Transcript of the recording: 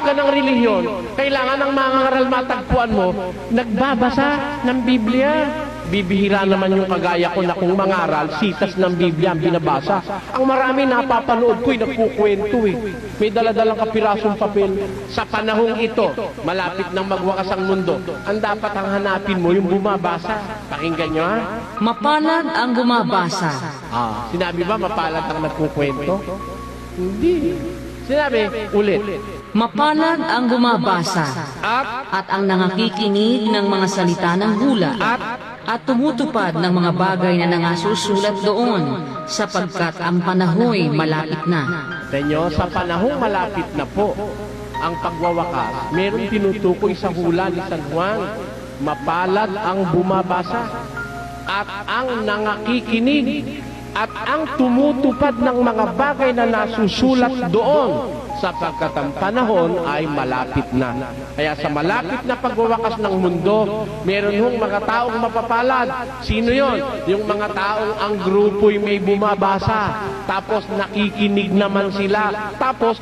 ka ng relihiyon, kailangan ang mga ngaral matagpuan mo, nagbabasa ng Biblia. Bibihira naman yung kagaya ko na kung mangaral, sitas ng Biblia ang binabasa. Ang marami napapanood ko'y nagkukwento eh. May daladalang kapirasong papel. Sa panahong ito, malapit nang magwakas ang mundo, ang dapat ang hanapin mo yung bumabasa. Pakinggan nyo ha? Mapalad ang bumabasa. Sinabi ba mapalad ang nagkukwento? Hindi. Sinabi, ulit. Mapalad ang bumabasa at ang nangakikinig ng mga salita ng hula at tumutupad ng mga bagay na nangasusulat doon sapagkat ang panahoy malapit na. Tenyo, sa panahong malapit na po ang pagwawakas, meron tinutukoy sa hula ni San Juan, mapalad ang bumabasa at ang nangakikinig at ang tumutupad ng mga bagay na nasusulat doon sapagkat ang panahon ay malapit na. Kaya sa malapit na pagwawakas ng mundo, meron hong mga taong mapapalad. Sino yon? Yung mga taong ang grupo'y may bumabasa, tapos nakikinig naman sila, tapos